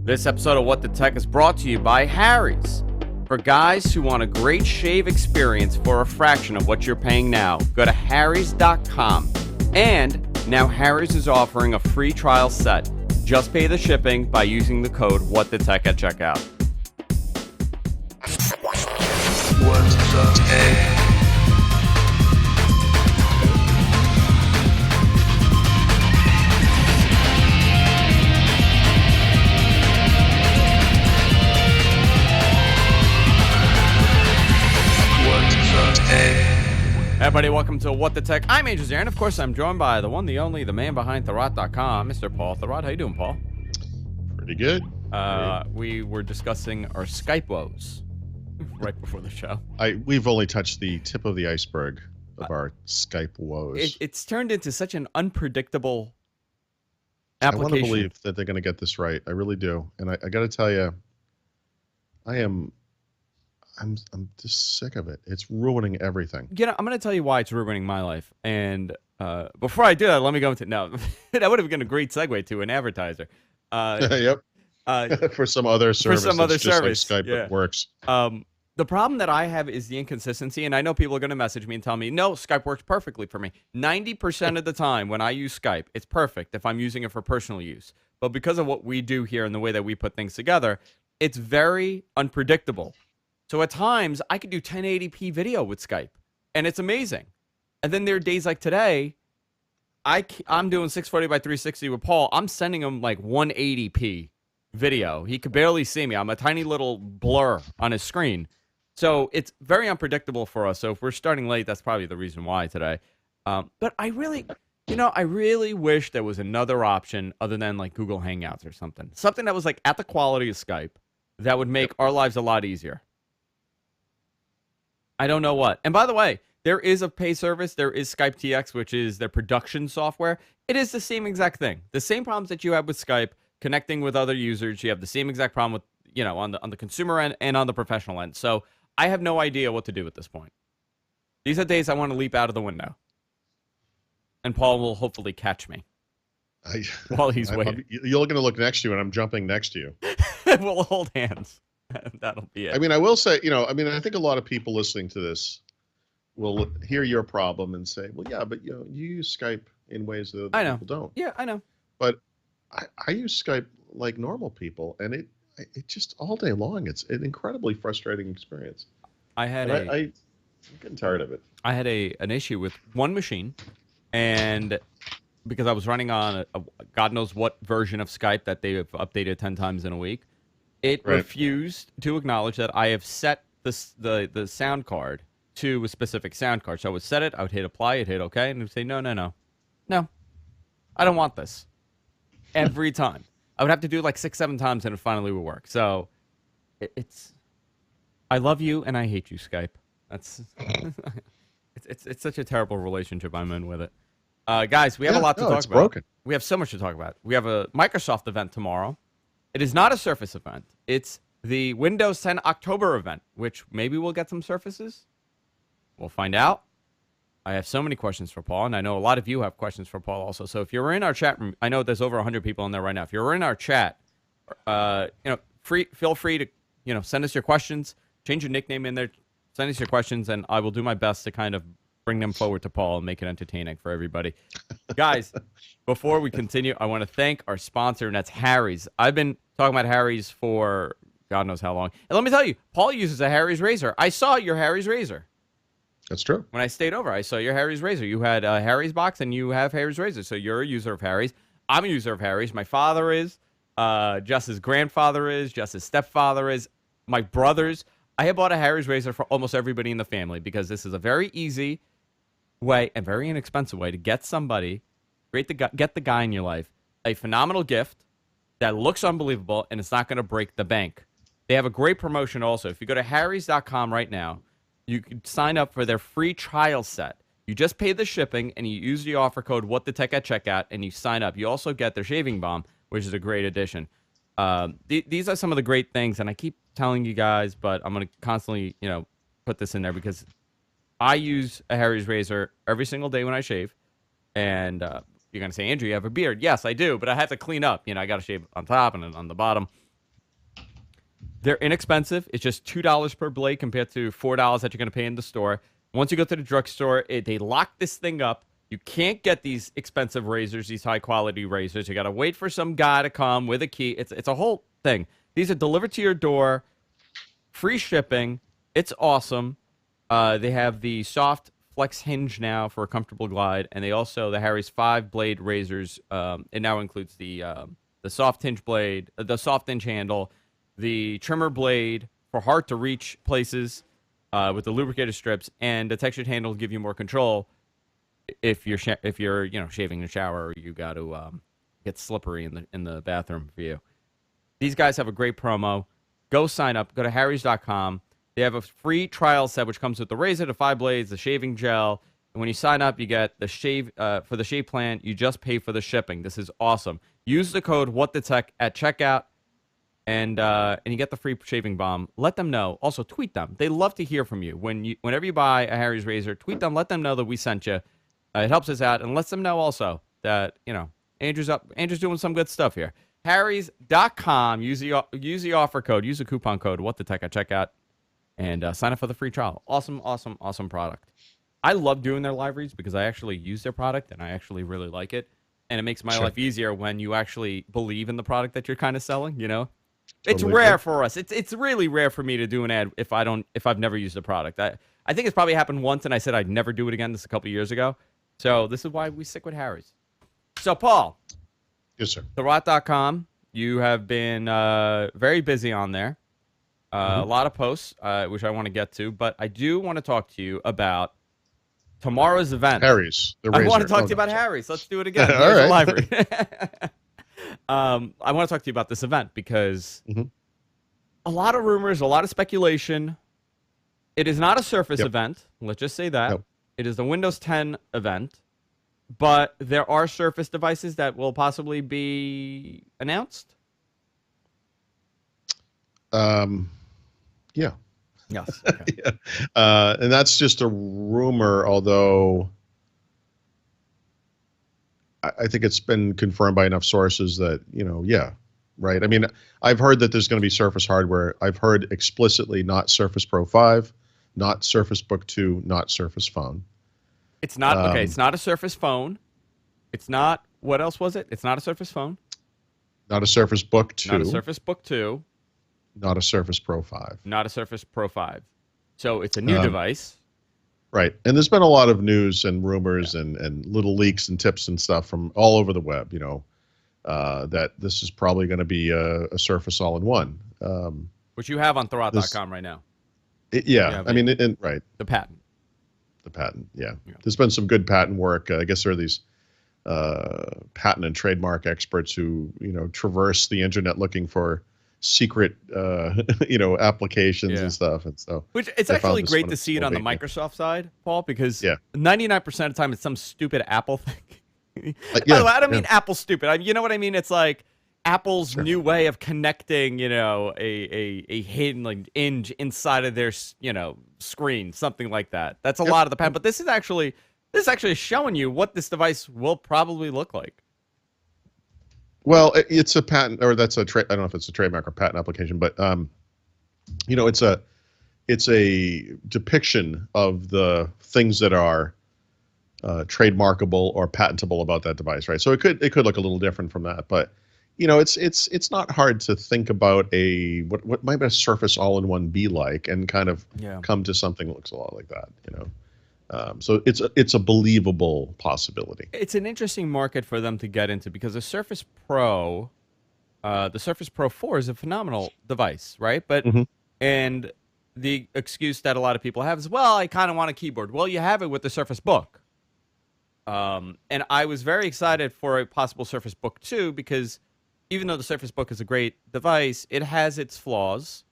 This episode of What the Tech is brought to you by Harry's. For guys who want a great shave experience for a fraction of what you're paying now, go to harrys.com. And now Harry's is offering a free trial set. Just pay the shipping by using the code WhatTheTech at checkout. What the Tech? Everybody, welcome to What the Tech. I'm Angel Zarian. Of course, I'm joined by the one, the only, the man behind Thurrott.com, Mr. Paul Thurrott. How you doing, Paul? Pretty good. We were discussing our Skype woes right before the show. We've only touched the tip of the iceberg of our Skype woes. It's turned into such an unpredictable application. I want to believe that they're going to get this right. I really do. And I got to tell you, I'm just sick of it. It's ruining everything. You know, I'm going to tell you why it's ruining my life. And before I do that, let me go into that would have been a great segue to an advertiser. Yep. For some other service. For some other service. Just like Skype, it works. The problem that I have is the inconsistency, and I know people are going to message me and tell me, no, Skype works perfectly for me. 90% of the time when I use Skype, it's perfect if I'm using it for personal use. But because of what we do here and the way that we put things together, it's very unpredictable. So at times, I could do 1080p video with Skype, and it's amazing. And then there are days like today, I'm doing 640 by 360 with Paul. I'm sending him like 180p video. He could barely see me. I'm a tiny little blur on his screen. So it's very unpredictable for us. So if we're starting late, that's probably the reason why today. But I really wish there was another option other than like Google Hangouts or something. Something that was like at the quality of Skype that would make our lives a lot easier. I don't know what. And by the way, there is a pay service. There is Skype TX, which is their production software. It is the same exact thing. The same problems that you have with Skype connecting with other users. You have the same exact problem with, on the consumer end and on the professional end. So I have no idea what to do at this point. These are days I want to leap out of the window. And Paul will hopefully catch me while he's waiting. You're going to look next to you, and I'm jumping next to you. We'll hold hands. That'll be it. I mean, I will say, I think a lot of people listening to this will hear your problem and say, well, yeah, but you use Skype in ways that other people don't. Yeah, I know. But I use Skype like normal people, and it just all day long, it's an incredibly frustrating experience. I'm getting tired of it. I had an issue with one machine, and because I was running on a God knows what version of Skype that they have updated 10 times in a week, it refused to acknowledge that I have set the sound card to a specific sound card. So I would set it, I would hit apply, I'd hit OK, and it would say, no, I don't want this. Every time. I would have to do it like 6-7 times, and it finally would work. So it's I love you, and I hate you, Skype. That's it's such a terrible relationship I'm in with it. Guys, we have a lot to talk about. Broken. We have so much to talk about. We have a Microsoft event tomorrow. It is not a Surface event. It's the Windows 10 October event, which maybe we'll get some Surfaces. We'll find out. I have so many questions for Paul, and I know a lot of you have questions for Paul also. So if you're in our chat room, I know there's over 100 people in there right now. If you're in our chat, feel free to send us your questions. Change your nickname in there. Send us your questions, and I will do my best to kind of bring them forward to Paul and make it entertaining for everybody. Guys, before we continue, I want to thank our sponsor, and that's Harry's. I've been talking about Harry's for God knows how long. And let me tell you, Paul uses a Harry's razor. I saw your Harry's razor. That's true. When I stayed over, I saw your Harry's razor. You had a Harry's box, and you have Harry's razor. So you're a user of Harry's. I'm a user of Harry's. My father is. Jess's grandfather is. Jess's stepfather is. My brothers. I have bought a Harry's razor for almost everybody in the family because this is a very easy way and very inexpensive way to get somebody, get the guy in your life, a phenomenal gift that looks unbelievable, and it's not going to break the bank. They have a great promotion also. If you go to harrys.com right now, you can sign up for their free trial set. You just pay the shipping, and you use the offer code WhatTheTech at checkout, and you sign up. You also get their shaving balm, which is a great addition. These are some of the great things, and I keep telling you guys, but I'm going to constantly, put this in there because I use a Harry's razor every single day when I shave, and you're going to say, Andrew, you have a beard. Yes, I do, but I have to clean up. I got to shave on top and on the bottom. They're inexpensive. It's just $2 per blade compared to $4 that you're going to pay in the store. Once you go to the drugstore, they lock this thing up. You can't get these expensive razors, these high-quality razors. You got to wait for some guy to come with a key. It's a whole thing. These are delivered to your door, free shipping. It's awesome. They have the soft flex hinge now for a comfortable glide, and the Harry's 5-blade razors. It now includes the soft hinge blade, the soft hinge handle, the trimmer blade for hard-to-reach places with the lubricated strips, and the textured handle to give you more control if you're shaving in the shower or you got to get slippery in the bathroom for you. These guys have a great promo. Go sign up. Go to harrys.com. They have a free trial set which comes with the razor, the 5 blades, the shaving gel. And when you sign up, you get the shave for the shave plan. You just pay for the shipping. This is awesome. Use the code WhatTheTech at checkout, and you get the free shaving balm. Let them know. Also, tweet them. They love to hear from you. Whenever you buy a Harry's razor, tweet them. Let them know that we sent you. It helps us out, and lets them know also that Andrew's doing some good stuff here. Harrys.com. Use the offer code. Use the coupon code WhatTheTech at checkout, and sign up for the free trial. Awesome, awesome, awesome product. I love doing their live reads because I actually use their product and I actually really like it, and it makes my life easier when you actually believe in the product that you're kind of selling. It's rare for us. It's really rare for me to do an ad if I've never used the product. I think it's probably happened once, and I said I'd never do it again. This a couple of years ago. So this is why we stick with Harry's. So Paul, yes, sir. Thurrott.com. You have been very busy on there. A lot of posts, which I want to get to, but I do want to talk to you about tomorrow's event. Harry's. I want to talk to you about Harry's. Let's do it again. All right. Library. I want to talk to you about this event because a lot of rumors, a lot of speculation. It is not a Surface event. Let's just say that. Nope. It is the Windows 10 event, but there are Surface devices that will possibly be announced. Yeah. Yes. Okay. Yeah. And that's just a rumor, although I think it's been confirmed by enough sources that, right. I mean, I've heard that there's going to be Surface hardware. I've heard explicitly not Surface Pro 5, not Surface Book 2, not Surface Phone. It's not, okay, it's not a Surface Phone. It's not, what else was it? It's not a Surface Phone. Not a Surface Book 2. Not a Surface Book 2. Not a Surface Pro 5. Not a Surface Pro 5. So it's a new device. Right. And there's been a lot of news and rumors and little leaks and tips and stuff from all over the web, that this is probably going to be a Surface all-in-one. Which you have on Thurrott.com right now. I mean, right. The patent. The patent, yeah. There's been some good patent work. I guess there are these patent and trademark experts who, traverse the internet looking for secret, applications and stuff. And so, which it's actually great to see it on the Microsoft side, Paul, because 99% of the time it's some stupid Apple thing. By the way, I don't mean Apple stupid. You know what I mean? It's like Apple's new way of connecting, a hidden like hinge inside of their, screen, something like that. That's a lot of the patent. But this is actually showing you what this device will probably look like. Well, it's a patent, or that's I don't know if it's a trademark or patent application, but it's a depiction of the things that are trademarkable or patentable about that device, right? So it could look a little different from that, but it's not hard to think about what might a Surface all-in-one be like, and kind of come to something that looks a lot like that, So it's a believable possibility. It's an interesting market for them to get into because the Surface Pro 4 is a phenomenal device, right? But and the excuse that a lot of people have is, well, I kind of want a keyboard. Well, you have it with the Surface Book. And I was very excited for a possible Surface Book 2 because even though the Surface Book is a great device, it has its flaws,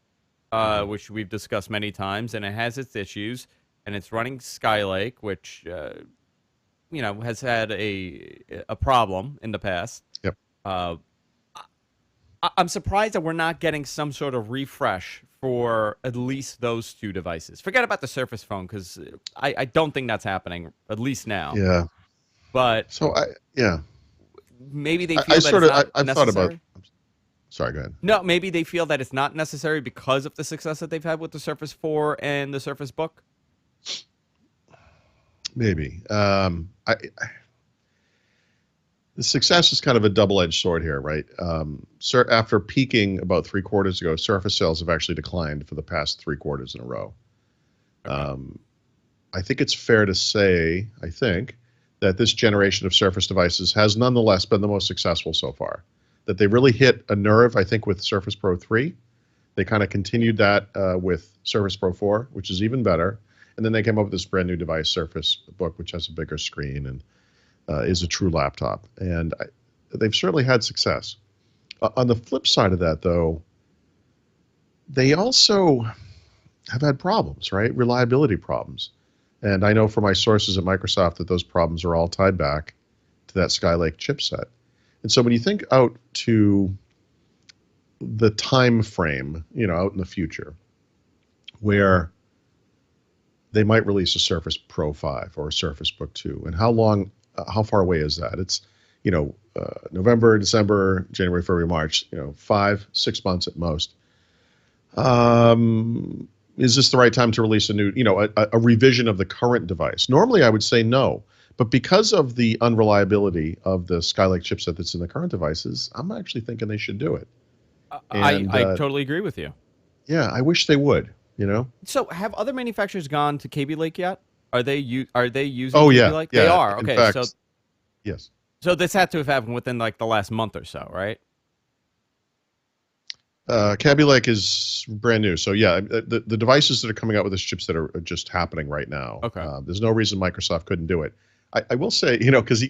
which we've discussed many times, and it has its issues. And it's running Skylake, which, has had a problem in the past. Yep. I'm surprised that we're not getting some sort of refresh for at least those two devices. Forget about the Surface Phone, because I don't think that's happening, at least now. Yeah. But so, maybe they feel that it's not necessary. Sorry, go ahead. No, maybe they feel that it's not necessary because of the success that they've had with the Surface 4 and the Surface Book. Maybe. The success is kind of a double-edged sword here, right? After peaking about 3 quarters ago, Surface sales have actually declined for the past 3 quarters in a row. Okay. I think it's fair to say, that this generation of Surface devices has nonetheless been the most successful so far. That they really hit a nerve, I think, with Surface Pro 3. They kind of continued that with Surface Pro 4, which is even better. And then they came up with this brand new device, Surface Book, which has a bigger screen and is a true laptop. And they've certainly had success. On the flip side of that, though, they also have had problems, right? Reliability problems. And I know from my sources at Microsoft that those problems are all tied back to that Skylake chipset. And so when you think out to the time frame, out in the future, where they might release a Surface Pro 5 or a Surface Book 2, and how far away is that? It's, November, December, January, February, March, 5, 6 months at most. Is this the right time to release a new, a revision of the current device? Normally, I would say no. But because of the unreliability of the Skylake chipset that's in the current devices, I'm actually thinking they should do it. I totally agree with you. Yeah, I wish they would, So have other manufacturers gone to Kaby Lake yet? Are they using Oh, Kaby yeah. Lake? Yeah. They are. In Okay, fact, yes. So this had to have happened within like the last month or so, right? Kaby Lake is brand new. So yeah, the devices that are coming out with this chipset are just happening right now. Okay. There's no reason Microsoft couldn't do it. I will say, because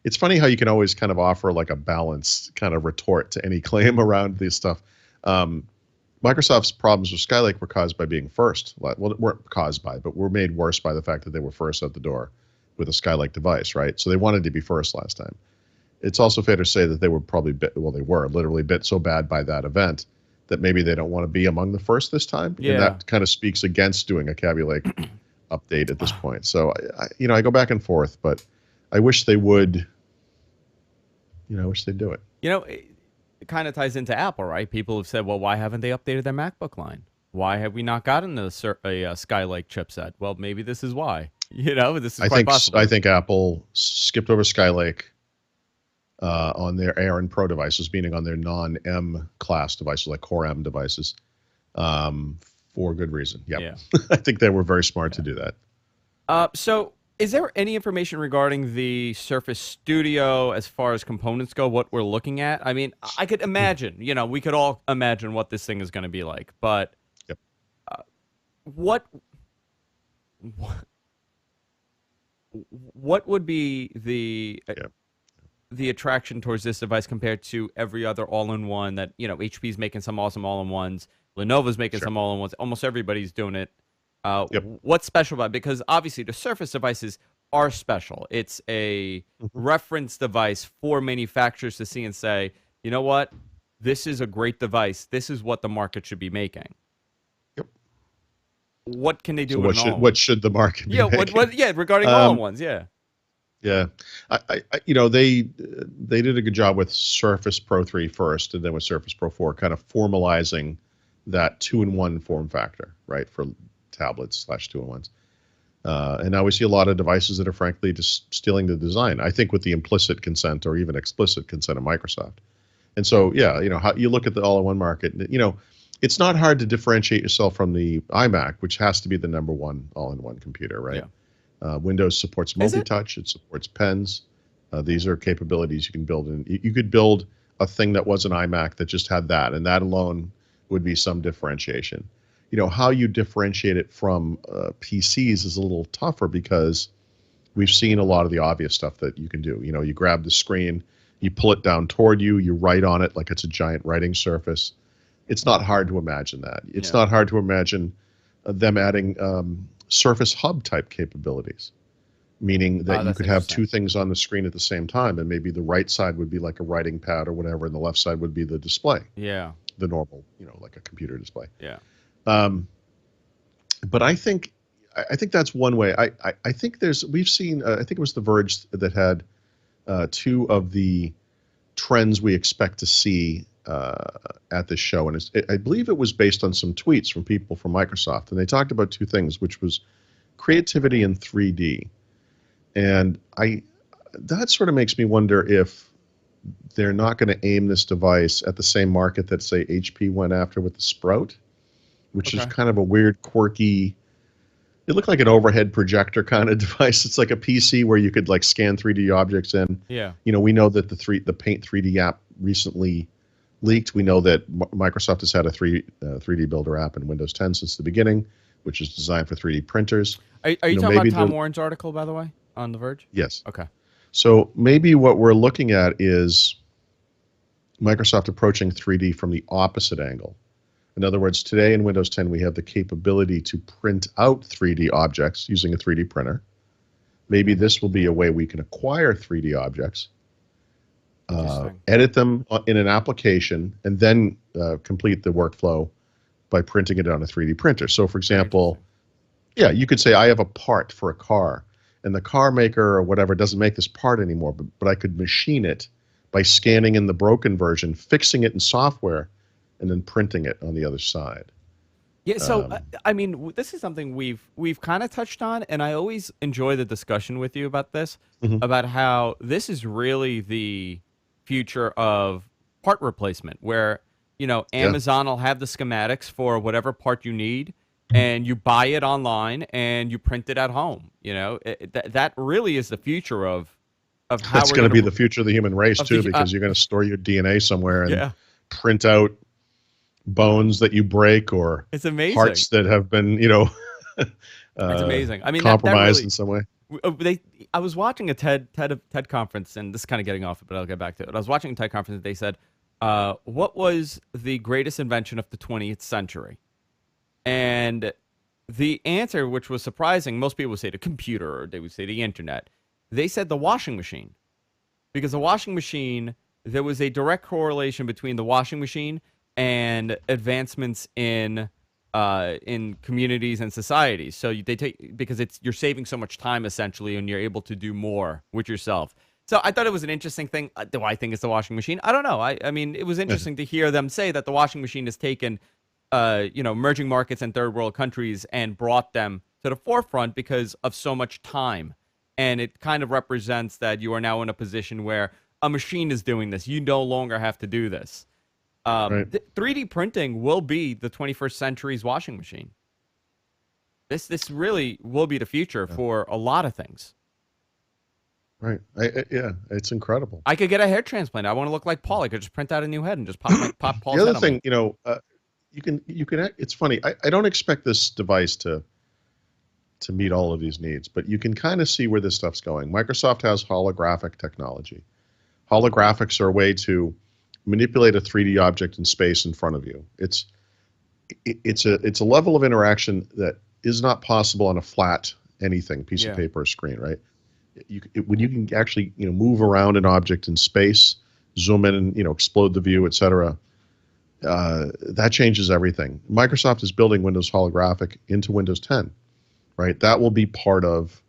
it's funny how you can always kind of offer like a balanced kind of retort to any claim around this stuff. Microsoft's problems with Skylake were caused by being first. Well, weren't caused by, but were made worse by the fact that they were first out the door with a Skylake device, right? So they wanted to be first last time. It's also fair to say that they were probably they were literally bit so bad by that event that maybe they don't want to be among the first this time. Yeah. And that kind of speaks against doing a Kaby Lake update at this point. So, I go back and forth, but I wish they would, I wish they'd do it. It kind of ties into Apple, right? People have said, well, why haven't they updated their MacBook line? Why have we not gotten a Skylake chipset? Well, maybe this is why. This is quite possible. I think Apple skipped over Skylake on their Air and Pro devices, meaning on their non-M class devices, like Core M devices, for good reason. Yep. Yeah. I think they were very smart to do that. So is there any information regarding the Surface Studio as far as components go, what we're looking at? I mean, I could imagine, we could all imagine what this thing is going to be like, but Yep. What would be the attraction towards this device compared to every other all-in-one that, HP's making some awesome all-in-ones, Lenovo's making some all-in-ones, almost everybody's doing it. Yep. What's special about it? Because obviously the Surface devices are special. It's a reference device for manufacturers to see and say, you know what? This is a great device. This is what the market should be making. Yep. What can they do So with an all-in-one? what should the market be making? Regarding all-in-ones, yeah. Yeah, they did a good job with Surface Pro 3 first, and then with Surface Pro 4, kind of formalizing that 2-in-1 form factor, right, for tablets / 2-in-1s. And now we see a lot of devices that are frankly just stealing the design. I think with the implicit consent or even explicit consent of Microsoft. And so, how you look at the all-in-one market, it's not hard to differentiate yourself from the iMac, which has to be the number one all-in-one computer, right? Yeah. Windows supports multi-touch. It supports pens. These are capabilities you can build in. You could build a thing that was an iMac that just had that, and that alone would be some differentiation. How you differentiate it from PCs is a little tougher because we've seen a lot of the obvious stuff that you can do. You grab the screen, you pull it down toward you, you write on it like it's a giant writing surface. It's not hard to imagine that. It's not hard to imagine them adding Surface Hub type capabilities, meaning that you could have two things on the screen at the same time, and maybe the right side would be like a writing pad or whatever, and the left side would be the display. Yeah. The normal, like a computer display. Yeah. But I think that's one way. I think we've seen, I think it was The Verge that had two of the trends we expect to see at this show, and I believe it was based on some tweets from people from Microsoft, and they talked about two things, which was creativity and 3D. And that sort of makes me wonder if they're not going to aim this device at the same market that, say, HP went after with the Sprout, which is kind of a weird, quirky. It looked like an overhead projector kind of device. It's like a PC where you could like scan 3D objects in. Yeah. You know, we know that the Paint 3D app recently leaked. We know that Microsoft has had a 3D Builder app in Windows 10 since the beginning, which is designed for 3D printers. Are you talking about Tom Warren's article, by the way, on The Verge? Yes. Okay. So maybe what we're looking at is Microsoft approaching 3D from the opposite angle. In other words, today in Windows 10, we have the capability to print out 3D objects using a 3D printer. Maybe this will be a way we can acquire 3D objects, edit them in an application, and then complete the workflow by printing it on a 3D printer. So, for example, yeah, you could say I have a part for a car, and the car maker or whatever doesn't make this part anymore, but I could machine it by scanning in the broken version, fixing it in software, and then printing it on the other side. Yeah, so I mean, this is something we've kind of touched on, and I always enjoy the discussion with you about this, about how this is really the future of part replacement, where, you know, Amazon will have the schematics for whatever part you need, and you buy it online and you print it at home. You know, that really is the future of how that's going to be the future of the human race too, because you're going to store your DNA somewhere and print out bones that you break, or it's amazing, hearts that have been, you know, it's amazing. I mean, compromised that in some way. I was watching a TED conference, and this is kind of getting off it, but I'll get back to it. I was watching a TED conference, and they said, what was the greatest invention of the 20th century? And the answer, which was surprising, most people would say the computer, or they would say the internet. They said the washing machine. Because the washing machine, there was a direct correlation between the washing machine and advancements in communities and societies. So they take, because you're saving so much time essentially, and you're able to do more with yourself. So I thought it was an interesting thing. Do I think it's the washing machine? I don't know. I mean, it was interesting to hear them say that the washing machine has taken, you know, emerging markets and third world countries and brought them to the forefront because of so much time. And it kind of represents that you are now in a position where a machine is doing this. You no longer have to do this. 3D printing will be the 21st century's washing machine. This really will be the future for a lot of things. Right. Yeah, it's incredible. I could get a hair transplant. I want to look like Paul. I could just print out a new head and just pop Paul's head. The other head thing, you know, you can. It's funny. I don't expect this device to meet all of these needs, but you can kind of see where this stuff's going. Microsoft has holographic technology. Holographics are a way to manipulate a 3D object in space in front of you. It's a level of interaction that is not possible on a flat piece of paper or screen, right? When you can actually, you know, move around an object in space, zoom in and, you know, explode the view, etc. That changes everything. Microsoft is building Windows Holographic into Windows 10, right? That will be part of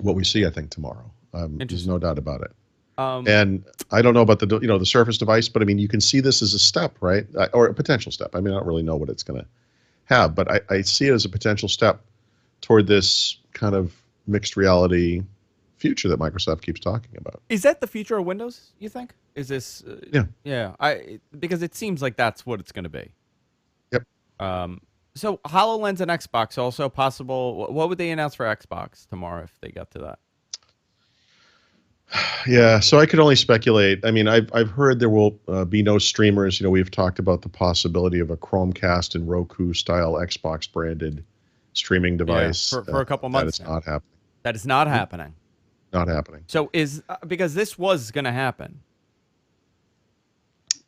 what we see, I think, tomorrow. There's no doubt about it. And I don't know about the Surface device, but I mean, you can see this as a step, right? Or a potential step. I mean, I don't really know what it's going to have, but I see it as a potential step toward this kind of mixed reality future that Microsoft keeps talking about. Is that the future of Windows, you think? Is this? Because it seems like that's what it's going to be. Yep. So HoloLens and Xbox also possible. What would they announce for Xbox tomorrow if they got to that? Yeah, so I could only speculate. I mean, I've heard there will be no streamers. You know, we've talked about the possibility of a Chromecast and Roku style Xbox branded streaming device for a couple months. That is not happening. That is not happening. Not happening. So because this was going to happen.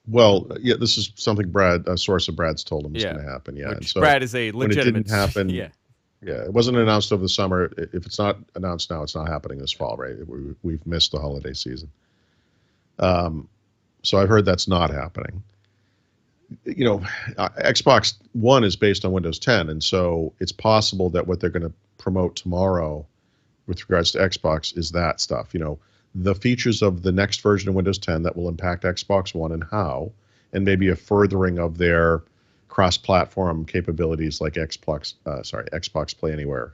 Well, yeah, this is something a source of Brad's told him is going to happen. Yeah, Which and so Brad is a legitimate. When it didn't happen. Yeah, it wasn't announced over the summer. If it's not announced now, it's not happening this fall, right? We've missed the holiday season. So I've heard that's not happening. You know, Xbox One is based on Windows 10, and so it's possible that what they're going to promote tomorrow with regards to Xbox is that stuff. You know, the features of the next version of Windows 10 that will impact Xbox One and how, and maybe a furthering of their cross-platform capabilities like Xbox Play Anywhere.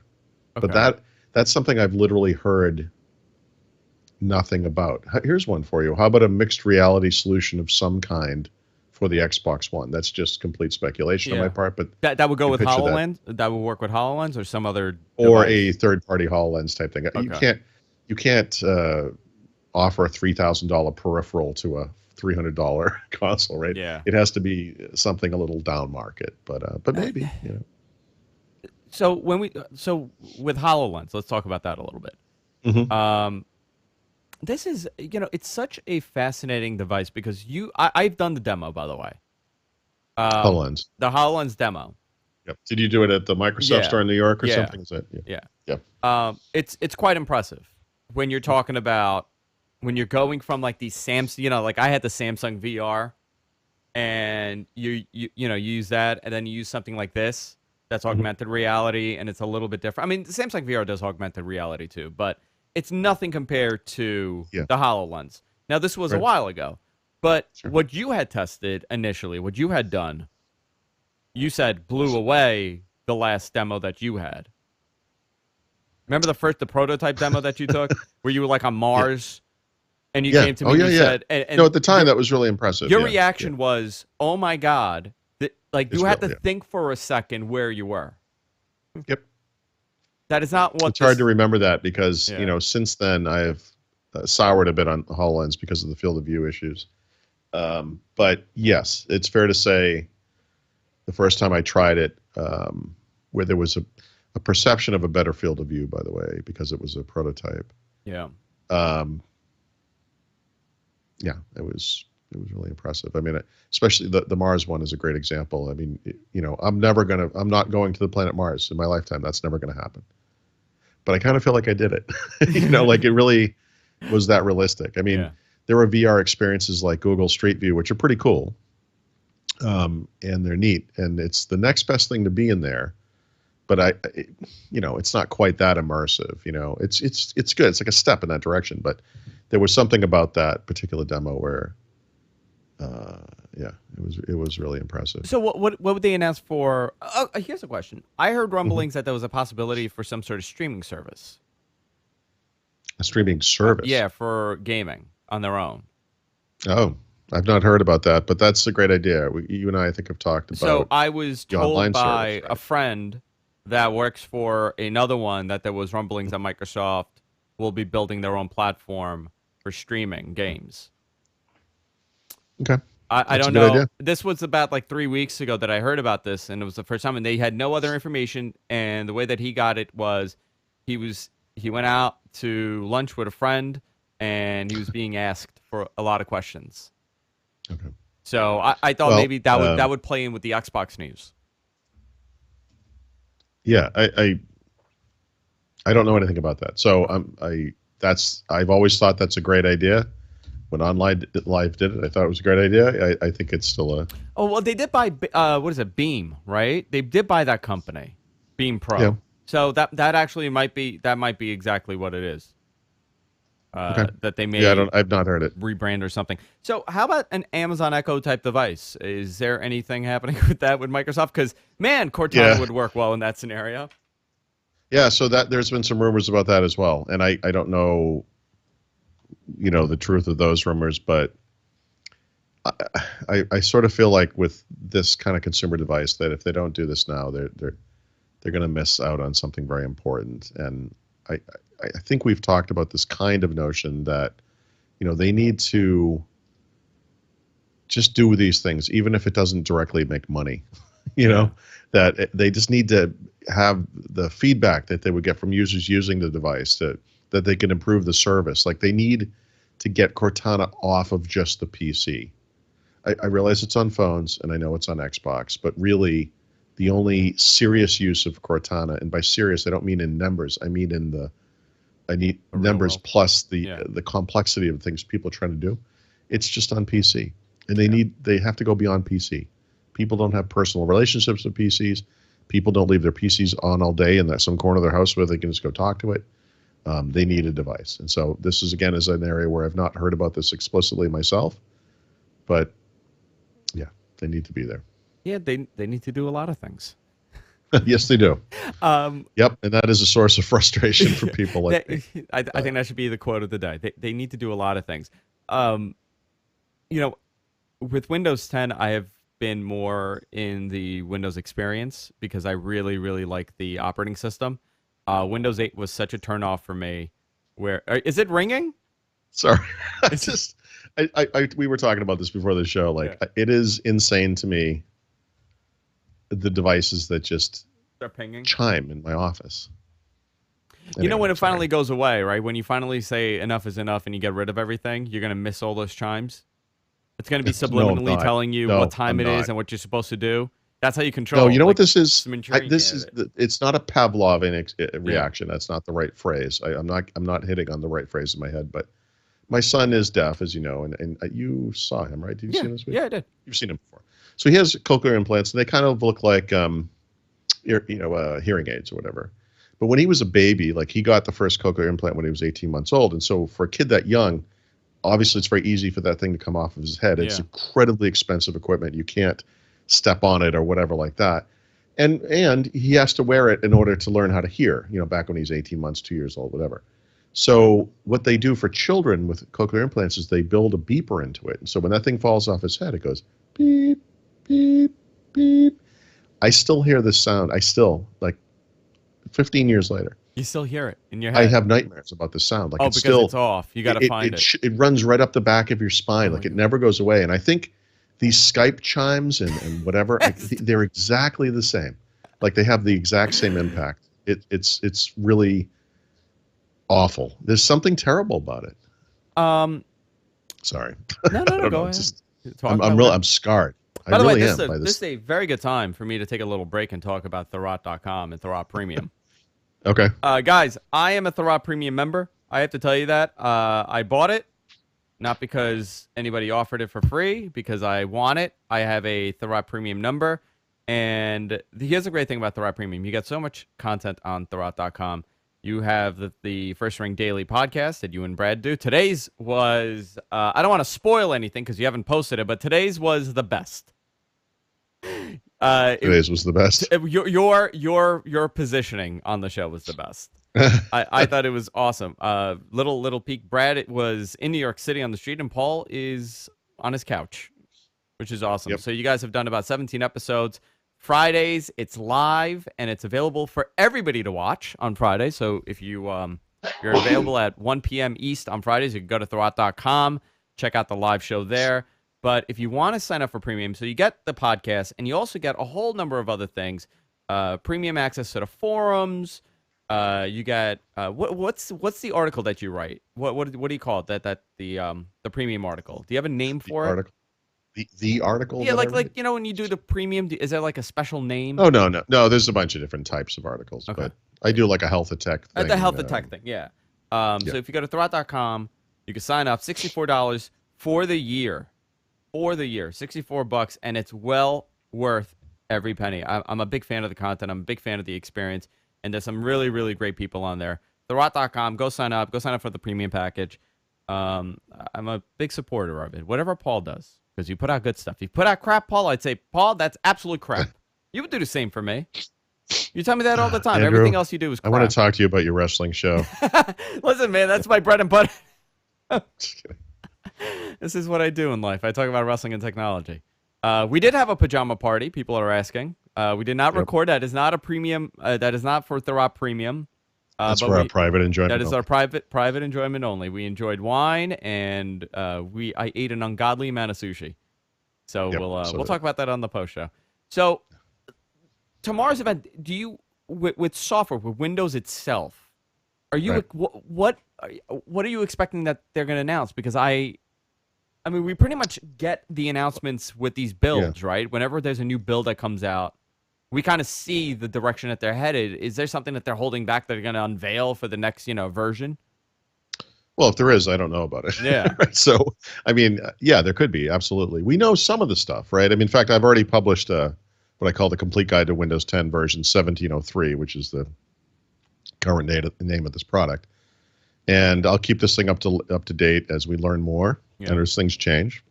Okay. But that's something I've literally heard nothing about. Here's one for you. How about a mixed reality solution of some kind for the Xbox One? That's just complete speculation on my part, but that would go you with picture HoloLens. That would work with HoloLens or some other or device? a third-party HoloLens type thing. Okay. You can't offer a $3,000 peripheral to a $300 console, right? Yeah. It has to be something a little down market, but maybe, you know. So with HoloLens, let's talk about that a little bit. Mhm. This is, it's such a fascinating device because I've done the demo, by the way. HoloLens. The HoloLens demo. Yep. Did you do it at the Microsoft Yeah. store in New York or Yeah. something? Is that, Yeah. It's quite impressive when you're talking about when you're going from like these Samsung, like I had the Samsung VR, and you use that, and then you use something like this that's augmented reality, and it's a little bit different. I mean, the Samsung VR does augmented reality too, but it's nothing compared to the HoloLens. Now, this was a while ago, but what you had tested initially, what you had done, you said blew away the last demo that you had. Remember the prototype demo that you took, where you were like on Mars, and you came to me and you said, and no, at the time that was really impressive. Your reaction was, "Oh my God!" Like you had to real, think for a second where you were. Yep. That is not what. It's hard to remember that because Yeah. since then I have soured a bit on HoloLens because of the field of view issues. But yes, it's fair to say the first time I tried it, where there was a perception of a better field of view, by the way, because it was a prototype. Yeah. Yeah, it was really impressive. I mean, especially the Mars one is a great example. I mean, I'm not going to the planet Mars in my lifetime. That's never going to happen. But I kind of feel like I did it. Like it really was that realistic. I mean, there were VR experiences like Google Street View, which are pretty cool. And they're neat, and it's the next best thing to be in there. But it's not quite that immersive. It's good. It's like a step in that direction. But there was something about that particular demo where, it was really impressive. So what would they announce for? Here's a question. I heard rumblings that there was a possibility for some sort of streaming service. A streaming service. Yeah, for gaming on their own. Oh, I've not heard about that, but that's a great idea. You and I think have talked about. So I was told by service, right? a friend that works for another one that there was rumblings that Microsoft will be building their own platform for streaming games. Okay. I don't know. Idea. This was about like 3 weeks ago that I heard about this, and it was the first time, and they had no other information. And the way that he got it was he went out to lunch with a friend, and he was being asked for a lot of questions. Okay. So I thought maybe that would play in with the Xbox news. Yeah, I don't know anything about that. So I've always thought that's a great idea. When OnLive did it, I thought it was a great idea. I think it's still a. Oh well, they did buy what is it, Beam, right? They did buy that company, Beam Pro. Yeah. So that actually might be exactly what it is. Okay. That they may. Yeah, I've not heard it. Rebrand or something. So how about an Amazon Echo type device? Is there anything happening with that with Microsoft? Because man, Cortana would work well in that scenario. Yeah, so there's been some rumors about that as well, and I don't know, the truth of those rumors, but I sort of feel like with this kind of consumer device that if they don't do this now, they're going to miss out on something very important. And I think we've talked about this kind of notion that they need to just do these things, even if it doesn't directly make money. That they just need to have the feedback that they would get from users using the device that they can improve the service. Like they need to get Cortana off of just the PC. I realize it's on phones and I know it's on Xbox, but really the only serious use of Cortana, and by serious, I don't mean in numbers. I mean numbers plus the complexity of things people are trying to do. It's just on PC, and they have to go beyond PC. People don't have personal relationships with PCs. People don't leave their PCs on all day in some corner of their house where they can just go talk to it. they need a device. And so this is, again, is an area where I've not heard about this explicitly myself, but yeah, they need to be there. Yeah, they need to do a lot of things. Yes, they do. Um, Yep, and that is a source of frustration for people like me. I think that should be the quote of the day. They need to do a lot of things. With Windows 10, I have been more in the Windows experience because I really, really like the operating system. Windows 8 was such a turnoff for me. Is it ringing? Sorry, we were talking about this before the show. It is insane to me, the devices that just start pinging, chime in my office. Anyway, when it finally goes away, right? When you finally say enough is enough and you get rid of everything, you're going to miss all those chimes. It's going to be subliminally telling you what time it is and what you're supposed to do. That's how you control. No, you know what this is? This is it's not a Pavlovian reaction. That's not the right phrase. I'm not hitting on the right phrase in my head, but my son is deaf, as you know, and you saw him, right? Did you see him this week? Yeah, I did. You've seen him before. So he has cochlear implants, and they kind of look like hearing aids or whatever. But when he was a baby, like, he got the first cochlear implant when he was 18 months old, and so for a kid that young, obviously it's very easy for that thing to come off of his head. It's incredibly expensive equipment. You can't step on it or whatever like that. And he has to wear it in order to learn how to hear, back when he's 18 months, 2 years old, whatever. So what they do for children with cochlear implants is they build a beeper into it. And so when that thing falls off his head, it goes beep, beep, beep. I still hear this sound. 15 years later. You still hear it in your head. I have nightmares about the sound. Like, because it's off. You got to find it. It runs right up the back of your spine. It never goes away. And I think these Skype chimes and whatever, they're exactly the same. Like, they have the exact same impact. It's really awful. There's something terrible about it. Sorry. No, go ahead. I'm scarred. By the way, this is a very good time for me to take a little break and talk about Thurrott.com and Thurrott Premium. Okay. Guys, I am a Thurrott Premium member. I have to tell you that. I bought it, not because anybody offered it for free, because I want it. I have a Thurrott Premium number. And here's the great thing about Thurrott Premium. You get so much content on Thurrott.com. You have the First Ring Daily podcast that you and Brad do. Today's was, I don't want to spoil anything because you haven't posted it, but today's was the best. Today's was the best. Your positioning on the show was the best. I thought it was awesome. Little peek. Brad, it was in New York City on the street, and Paul is on his couch, which is awesome. Yep. So you guys have done about 17 episodes. Fridays, it's live, and it's available for everybody to watch on Friday. So if you're available at 1 p.m. East on Fridays, you can go to Thurrott.com, check out the live show there. But if you want to sign up for Premium, so you get the podcast, and you also get a whole number of other things. Premium access to the forums. You get what's the article that you write? What do you call it? The premium article. Do you have a name for it? The article? Yeah, like when you do the premium, is there like a special name? Oh, no. There's a bunch of different types of articles, okay. But I do like a health tech thing. The health tech thing, yeah. So if you go to Thurrott.com, you can sign up. $64 for the year. $64, and it's well worth every penny. I'm a big fan of the content. I'm a big fan of the experience, and there's some really, really great people on there. Thurrott.com, go sign up. Go sign up for the premium package. I'm a big supporter of it. Whatever Paul does. Because you put out good stuff. If you put out crap, Paul, I'd say, Paul, that's absolute crap. You would do the same for me. You tell me that all the time. Andrew, everything else you do is crap. I want to talk to you about your wrestling show. Listen, man, that's my bread and butter. Just kidding. This is what I do in life. I talk about wrestling and technology. We did have a pajama party. People are asking. We did not record. That is not a premium. That is not for Thurrott Premium. That's for our private enjoyment. That is our private enjoyment only. We enjoyed wine, and I ate an ungodly amount of sushi. So we'll talk about that on the post show. So tomorrow's event, with software, with Windows itself, are you what are you expecting that they're going to announce? Because I mean, we pretty much get the announcements with these builds, right? Whenever there's a new build that comes out, we kind of see the direction that they're headed. Is there something that they're holding back that they're going to unveil for the next, version? Well, if there is, I don't know about it. Yeah. Right? So, I mean, there could be. Absolutely. We know some of the stuff, right? I mean, in fact, I've already published what I call the Complete Guide to Windows 10 version 1703, which is the current name of this product. and I'll keep this thing up to date as we learn more and as things change.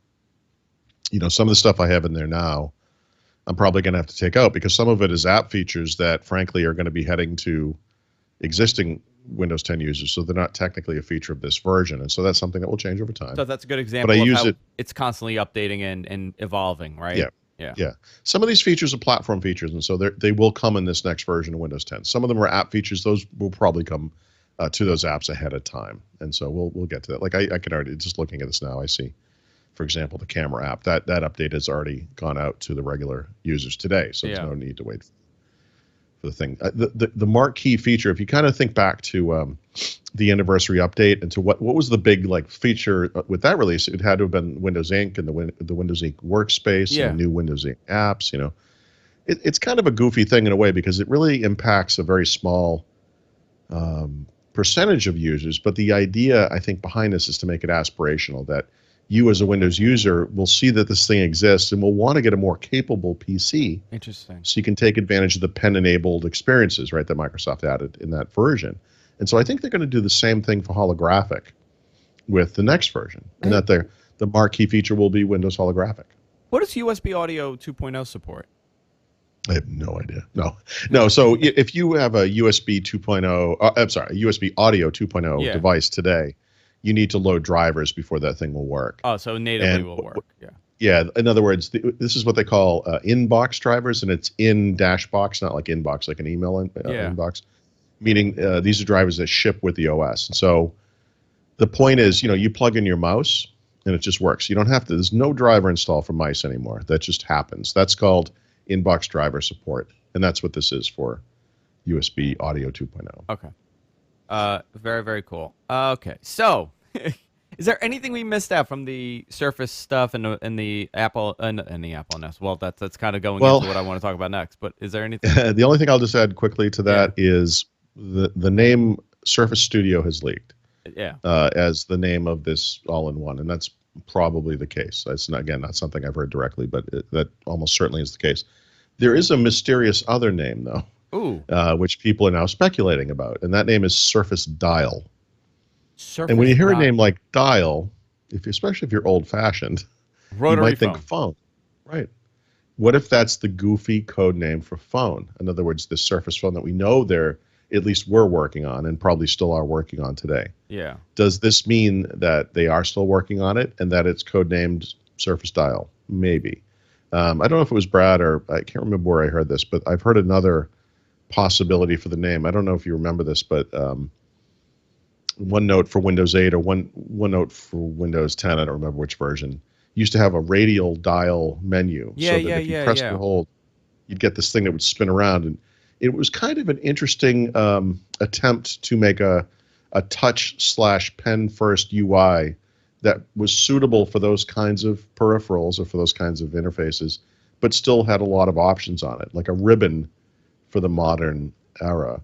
Some of the stuff I have in there now, I'm probably going to have to take out because some of it is app features that, frankly, are going to be heading to existing Windows 10 users, so they're not technically a feature of this version, and so that's something that will change over time. So that's a good example of how it's constantly updating and evolving, right? Yeah. Some of these features are platform features, and so they will come in this next version of Windows 10. Some of them are app features; those will probably come to those apps ahead of time, and so we'll get to that. Like I can already, just looking at this now, I see, for example, the camera app that update has already gone out to the regular users today, so there's no need to wait for the thing. The marquee feature, if you kind of think back to the anniversary update and to what was the big feature with that release, it had to have been Windows Ink and the Windows Ink workspace and new Windows Ink apps. It's kind of a goofy thing in a way because it really impacts a very small percentage of users, but the idea I think behind this is to make it aspirational, that you as a Windows user will see that this thing exists and will want to get a more capable PC. Interesting. So you can take advantage of the pen-enabled experiences, right, that Microsoft added in that version. And so I think they're going to do the same thing for holographic with the next version, and that the marquee feature will be Windows holographic. What does USB Audio 2.0 support? I have no idea. No. So if you have a USB 2.0, a USB Audio 2.0 device today, you need to load drivers before that thing will work. Oh, so natively will work. Yeah. In other words, this is what they call inbox drivers, and it's in dash box, not like inbox, like an email inbox. Meaning these are drivers that ship with the OS. And so the point is, you plug in your mouse and it just works. You don't have to. There's no driver installed for mice anymore. That just happens. That's called inbox driver support, and that's what this is for USB Audio 2.0. Okay. Very, very cool. Okay, so is there anything we missed out from the Surface stuff and the Apple and the Apple Nest? Well, that's kind of going into what I want to talk about next. But is there anything? The only thing I'll just add quickly to that is the name Surface Studio has leaked. As the name of this all-in-one, and that's probably the case. That's not something I've heard directly, but that almost certainly is the case. There is a mysterious other name though. Which people are now speculating about, and that name is Surface Dial. And when you hear a name like Dial, especially if you're old-fashioned, you might think phone. Right. What if that's the goofy code name for phone? In other words, the Surface phone that we know at least we're working on and probably still are working on today. Yeah. Does this mean that they are still working on it and that it's codenamed Surface Dial? Maybe. I don't know if it was Brad or I can't remember where I heard this, but I've heard another possibility for the name. I don't know if you remember this, but OneNote for Windows 8 or OneNote for Windows 10, I don't remember which version, used to have a radial dial menu. So that if you pressed and hold, you'd get this thing that would spin around. And it was kind of an interesting attempt to make a touch/pen first UI that was suitable for those kinds of peripherals or for those kinds of interfaces, but still had a lot of options on it, like a ribbon for the modern era.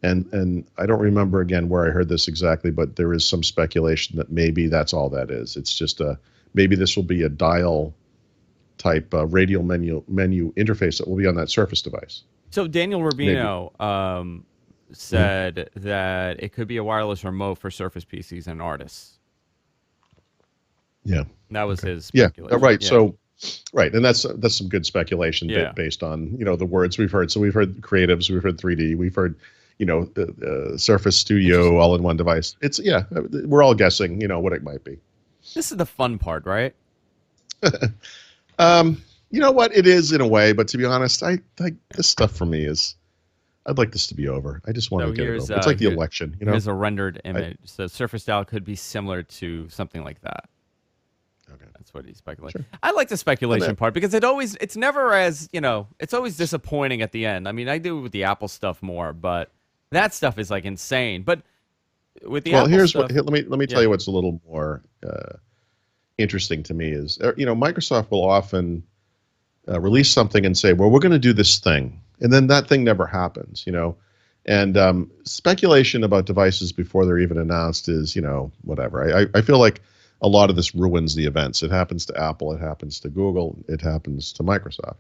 And I don't remember again where I heard this exactly, but there is some speculation that maybe that's all that is. It's just maybe this will be a dial type radial menu interface that will be on that Surface device. So Daniel Rubino said that it could be a wireless remote for Surface PCs and artists. Yeah. That was his speculation. Right. Yeah. So, right. And that's some good speculation based on, the words we've heard. So we've heard creatives, we've heard 3D, we've heard, the Surface Studio all-in-one device. It's, we're all guessing, what it might be. This is the fun part, right? You know what? It is in a way, but to be honest, this stuff for me is, I'd like this to be be I just want to get it over. It's like the election, Here's a rendered image. So Surface Dial could be similar to something like that. Okay. That's what he's speculating. Sure. I like the speculation part because it's never as, it's always disappointing at the end. I mean, I do with the Apple stuff more, but that stuff is like insane. But with the Apple stuff, let me tell you what's a little more interesting to me is, Microsoft will often release something and say, well, we're going to do this thing. And then that thing never happens, And speculation about devices before they're even announced is, whatever. I feel like a lot of this ruins the events. It happens to Apple. It happens to Google. It happens to Microsoft.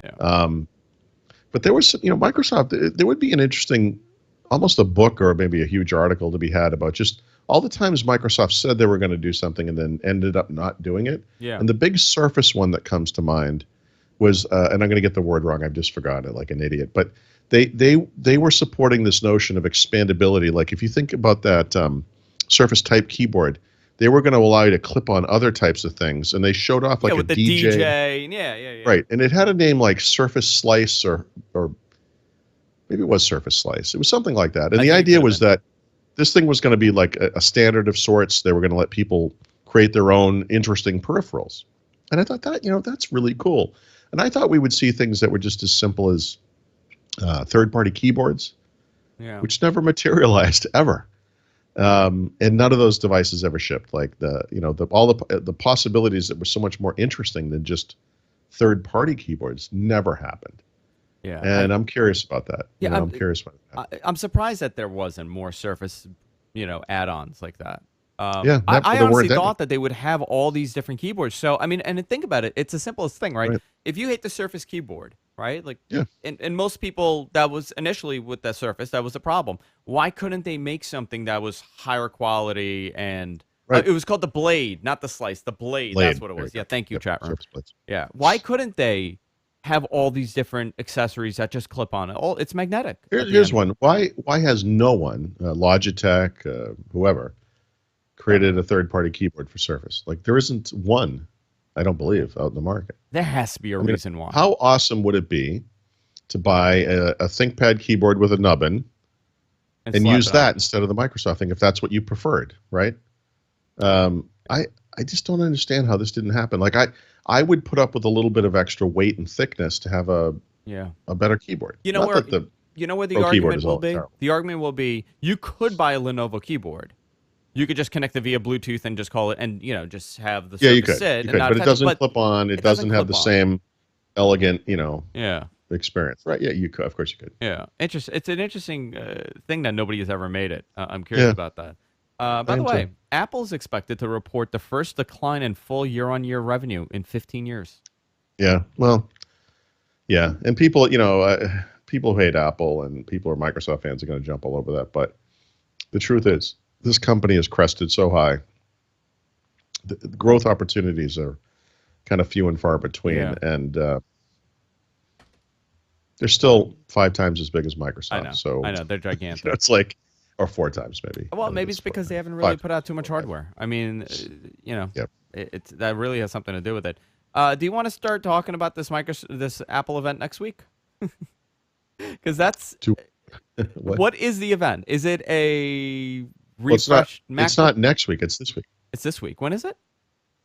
Yeah. But there was, Microsoft, there would be an interesting, almost a book or maybe a huge article to be had about just all the times Microsoft said they were going to do something and then ended up not doing it. Yeah. And the big Surface one that comes to mind was, and I'm going to get the word wrong, I've just forgotten it like an idiot, but they were supporting this notion of expandability. Like if you think about that Surface type keyboard, they were going to allow you to clip on other types of things, and they showed off like a with the DJ. Yeah. Right, and it had a name like Surface Slice or maybe it was Surface Slice. It was something like that. And the idea was that this thing was going to be like a standard of sorts. They were going to let people create their own interesting peripherals. And I thought that, that's really cool. And I thought we would see things that were just as simple as third-party keyboards, which never materialized ever. And none of those devices ever shipped. Like all the possibilities that were so much more interesting than just third-party keyboards never happened. Yeah, and I'm curious about that. Yeah, I'm curious about that. I'm surprised that there wasn't more Surface, add-ons like that. I honestly thought that they would have all these different keyboards. So I mean, and think about it, it's the simplest thing, right? If you hate the Surface keyboard, right? Like, and most people, that was initially with the Surface, that was the problem. Why couldn't they make something that was higher quality and it was called the Blade, not the Slice, the Blade. That's what it was. Yeah, thank you, chat room. Yeah, why couldn't they have all these different accessories that just clip on it? It's magnetic. Here's one. Why has no one, Logitech, whoever, created a third-party keyboard for Surface? Like, there isn't one, I don't believe, out in the market. There has to be a reason why. How awesome would it be to buy a ThinkPad keyboard with a nubbin and use that instead of the Microsoft thing, if that's what you preferred, right? I just don't understand how this didn't happen. Like, I would put up with a little bit of extra weight and thickness to have a better keyboard. You know where the argument will be? The argument will be you could buy a Lenovo keyboard. You could just connect it via Bluetooth and just call it, and just have the Surface sit. But it doesn't clip on. It doesn't have the same elegant, experience. Right? Yeah, you could. Of course, you could. Yeah, it's an interesting thing that nobody has ever made it. I'm curious about that. By the way, Apple's expected to report the first decline in full year-on-year revenue in 15 years. Yeah, well, yeah, and people, people who hate Apple and people who are Microsoft fans are going to jump all over that. But the truth is, this company has crested so high. The growth opportunities are kind of few and far between, and they're still 5 times as big as Microsoft. I know they're gigantic. It's like, or 4 times maybe. Well, maybe it's because they haven't really put out too much hardware. I mean, that really has something to do with it. Do you want to start talking about this Apple event next week? Because that's what is the event? Is it a refresh? It's not next week. It's this week. It's this week. When is it?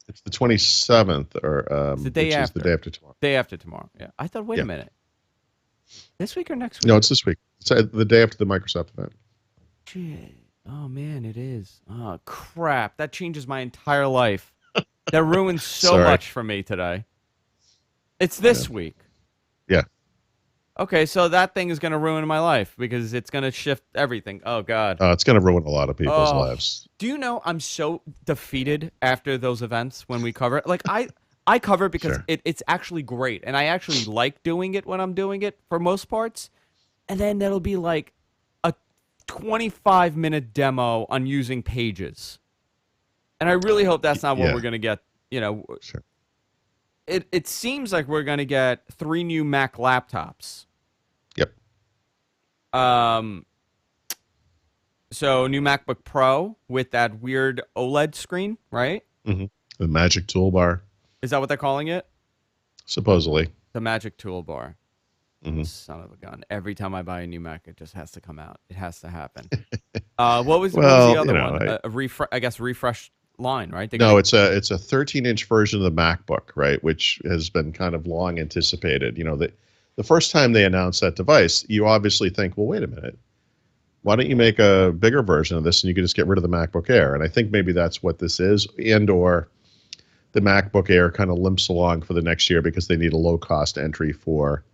It's the 27th, or the day after. The day after tomorrow. Day after tomorrow. Yeah. I thought. Wait a minute. This week or next week? No, it's this week. It's the day after the Microsoft event. Shit. Oh man, it is. Oh crap! That changes my entire life. That ruins so much for me today. It's this week. Yeah. Okay, so that thing is going to ruin my life because it's going to shift everything. Oh God. It's going to ruin a lot of people's lives. Do you know I'm so defeated after those events when we cover it? Like I cover it because it's actually great, and I actually like doing it when I'm doing it for most parts. And then there'll be like a 25-minute demo on using Pages. And I really hope that's not what we're going to get, It seems like we're going to get 3 new Mac laptops. Yep. So new MacBook Pro with that weird OLED screen, right? Mm-hmm. The Magic Toolbar. Is that what they're calling it? Supposedly. The Magic Toolbar. Mm-hmm. Son of a gun. Every time I buy a new Mac, it just has to come out. It has to happen. What was the other one? Refresh line, right? It's a 13-inch version of the MacBook, right, which has been kind of long anticipated. The first time they announced that device, you obviously think, well, wait a minute. Why don't you make a bigger version of this and you can just get rid of the MacBook Air? And I think maybe that's what this is, or the MacBook Air kind of limps along for the next year because they need a low-cost entry for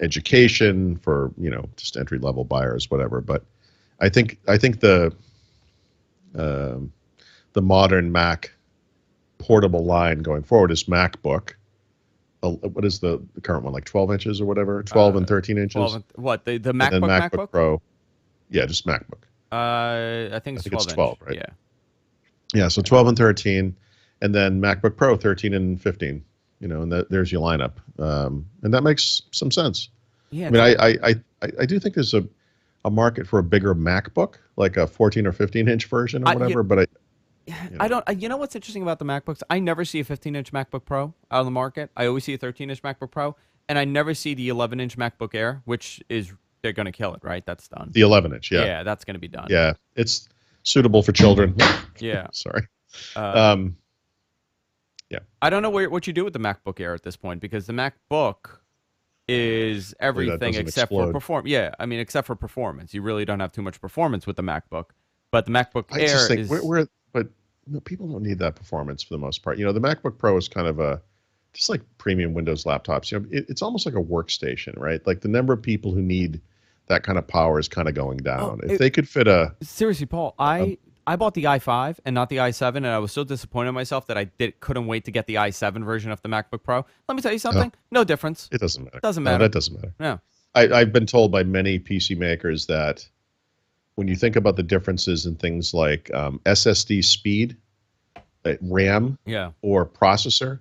education, for just entry-level buyers, whatever. But I think the modern Mac portable line going forward is MacBook. What is the current one, like 12 inches or whatever? 12 and 13 inches? 12 the MacBook, MacBook Pro. Yeah, just MacBook. I think I it's think it's 12 inch. 12, right? Yeah. Yeah, so 12 and 13, and then MacBook Pro 13 and 15. And there's your lineup, and that makes some sense. Yeah. I mean, I do think there's a market for a bigger MacBook, like a 14 or 15-inch version or I, you, whatever. But I don't. You know what's interesting about the MacBooks? I never see a 15-inch MacBook Pro out on the market. I always see a 13-inch MacBook Pro, and I never see the 11-inch MacBook Air, which is they're going to kill it, right? That's done. the 11-inch, yeah, Yeah, that's going to be done. yeah, it's suitable for children. Yeah. Sorry. Uh, Yeah. I don't know what you do with the MacBook Air at this point because the MacBook is Hopefully that everything doesn't except for explode. perform. Yeah, I mean, except for performance. You really don't have too much performance with the MacBook, but the MacBook I Air just think is. but people don't need that performance for the most part. The MacBook Pro is kind of just like premium Windows laptops. It's almost like a workstation, right? Like the number of people who need that kind of power is kind of going down. If they could fit Seriously, Paul, I bought the i5 and not the i7, and I was so disappointed in myself that I couldn't wait to get the i7 version of the MacBook Pro. Let me tell you something. No difference. it doesn't matter. Doesn't No, matter. that doesn't matter. No. I've been told by many PC makers that when you think about the differences in things like SSD speed, RAM, Yeah. or processor,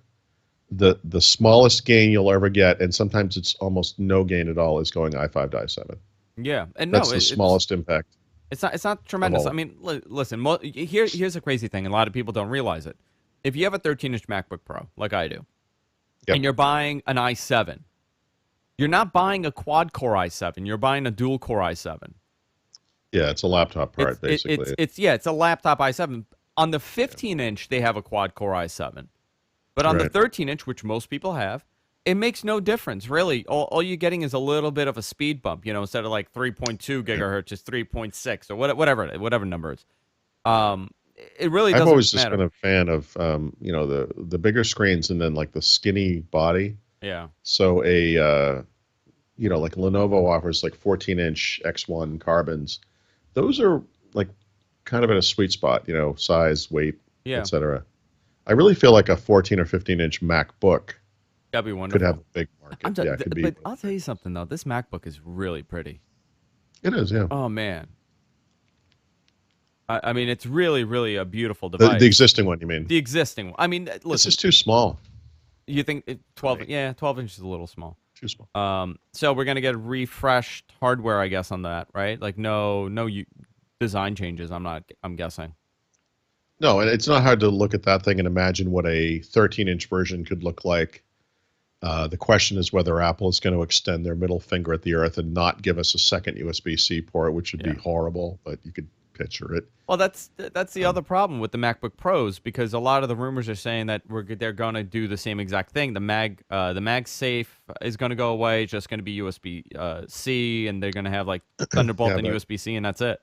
the smallest gain you'll ever get, and sometimes it's almost no gain at all, is going i5 to i7. Yeah. And That's no, the smallest impact. It's not tremendous. all. I mean, listen. Here's a crazy thing, and a lot of people don't realize it. If you have a 13-inch MacBook Pro, like I do, Yep. and you're buying an i7, you're not buying a quad-core i7. You're buying a dual-core i7. Yeah, it's a laptop part, basically. It's a laptop i7. On the 15-inch, they have a quad-core i7, but on the Right. 13-inch, which most people have, it makes no difference, really. All you're getting is a little bit of a speed bump. Instead of like 3.2 gigahertz, it's 3.6 or whatever number it is. It really doesn't I've always just matter. been a fan of the bigger screens and then like the skinny body. Yeah. So like Lenovo offers like 14-inch X1 carbons. Those are like kind of in a sweet spot, size, weight, Yeah. etc. I really feel like a 14 or 15-inch MacBook That'd be wonderful. could have a big market. Yeah, it could be. But I'll tell you something though. This MacBook is really pretty. It is, yeah. Oh man. I mean, it's really, really a beautiful The device. existing one, you mean? The existing one. I mean, This listen. is too small. You think 12? Right. Yeah, 12 inches is a little small. Too small. So we're gonna get refreshed hardware, I guess, on that, right? Like no design changes. I'm guessing. No, and it's not hard to look at that thing and imagine what a 13-inch version could look like. The question is whether Apple is going to extend their middle finger at the earth and not give us a second USB-C port, which would be horrible, but you could picture it. Well, that's the other problem with the MacBook Pros because a lot of the rumors are saying that they're going to do the same exact thing. The MagSafe is going to go away. It's just going to be USB-C, and they're going to have like Thunderbolt and USB-C, and that's it.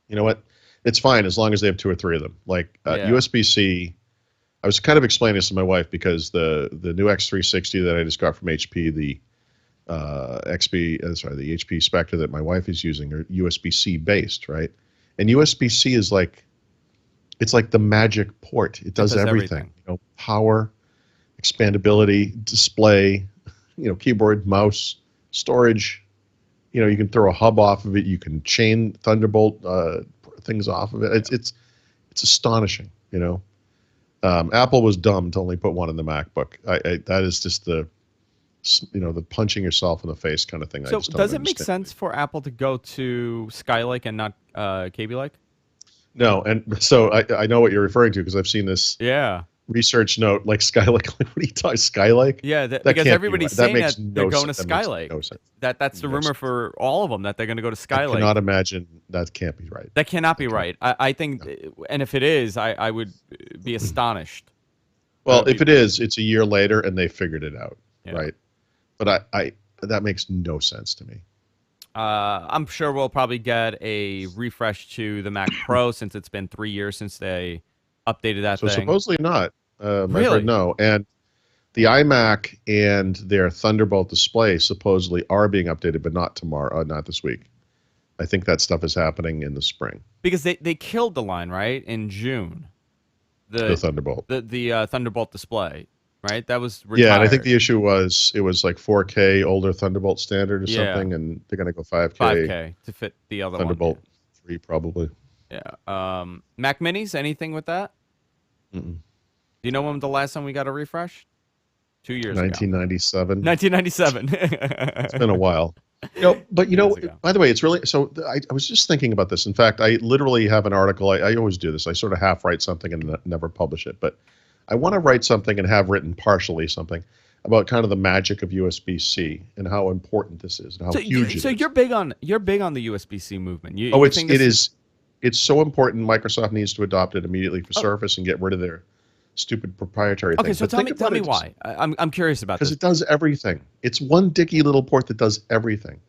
You know what? It's fine as long as they have two or three of them. Like Yeah. USB-C, I was kind of explaining this to my wife because the new X360 that I just got from HP, the the HP Spectre that my wife is using are USB-C based, right? And USB-C is it's like the magic port. It does everything. Power, expandability, display, keyboard, mouse, storage. You can throw a hub off of it. You can chain Thunderbolt things off of it. It's astonishing. Apple was dumb to only put one in the MacBook. That is just the punching yourself in the face kind of thing. So I just don't does it make understand. sense for Apple to go to Skylake and not Kaby Lake? No, and so I know what you're referring to because I've seen this Yeah. research note like Skylake. What are you talking Skylake? Yeah, That because can't be everybody's right. That saying makes that no they're going to sense. That makes Skylake. no sense. That's the No rumor sense. for all of them that they're going to go to I Skylake. cannot imagine that can't be right. That cannot be right. I think, and if it is, I would be astonished. Well, would if be- it is, it's a year later and they figured it out, Yeah. right? But I that makes no sense to me. I'm sure we'll probably get a refresh to the Mac Pro since it's been 3 years since they updated that So thing. supposedly not. I've Really? heard no. And the iMac and their Thunderbolt display supposedly are being updated, but not tomorrow, not this week. I think that stuff is happening in the spring. Because they killed the line, right, in June. The Thunderbolt. The Thunderbolt display, right? That was retired. Yeah, and I think the issue was it was like 4K older Thunderbolt standard or Yeah. something, and they're going to go 5K, 5K to fit the other Thunderbolt one. 3 probably. Yeah. Mac Minis, anything with that? Mm-mm. Do you know when the last time we got a refresh? 2 years ago. 1997. 1997. It's been a while. But Years ago. by the way, it's really so. I was just thinking about this. In fact, I literally have an article. I always do this. I sort of half write something and never publish it. But I want to write something and have written partially something about kind of the magic of USB-C and how important this is and how huge it is. So you're big on the USB-C movement. It's so important. Microsoft needs to adopt it immediately for Surface and get rid of their stupid proprietary thing. Okay, so tell me why. I'm curious about this. Because it does everything. It's one dicky little port that does everything.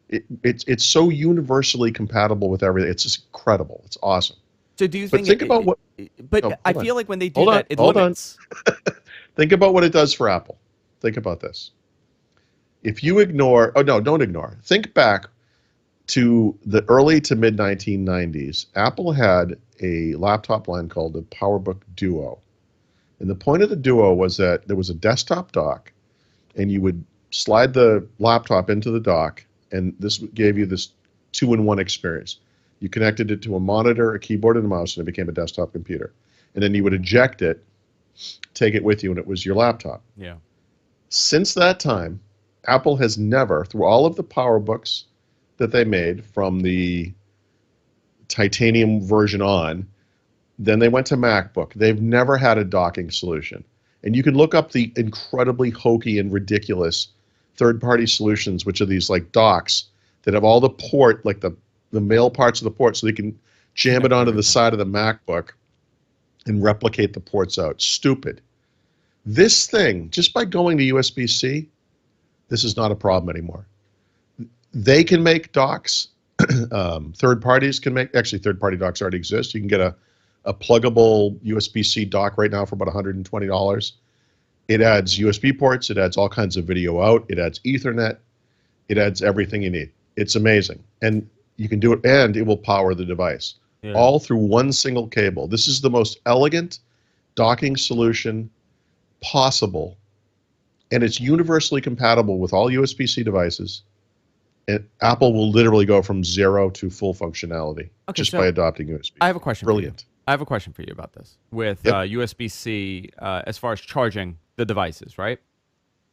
It's so universally compatible with everything. It's just incredible. It's awesome. So do you But think about what? But No, I hold feel on. like when they do Hold on, that, it hold on. limits. Think about what it does for Apple. Think about this. If you ignore, don't ignore. Think back to the early to mid 1990s. Apple had a laptop line called the PowerBook Duo. And the point of the Duo was that there was a desktop dock, and you would slide the laptop into the dock, and this gave you this 2-in-1 experience. You connected it to a monitor, a keyboard, and a mouse, and it became a desktop computer. And then you would eject it, take it with you, and it was your laptop. Yeah. Since that time, Apple has never, through all of the PowerBooks that they made from the titanium version on, then they went to MacBook. They've never had a docking solution. And you can look up the incredibly hokey and ridiculous third-party solutions, which are these like docks that have all the port, like the male parts of the port, so they can jam it onto the side of the MacBook and replicate the ports out. Stupid. This thing, just by going to USB-C, this is not a problem anymore. They can make docks. Third parties can make, actually third-party docks already exist. You can get a pluggable USB-C dock right now for about $120. It adds USB ports. It adds all kinds of video out. It adds Ethernet. It adds everything you need. It's amazing. And you can do it, and it will power the device. Yeah. All through one single cable. This is the most elegant docking solution possible, and it's universally compatible with all USB-C devices. And Apple will literally go from 0 to full functionality just by adopting USB. I have a question. Brilliant. I have a question for you about this with USB-C as far as charging the devices, right?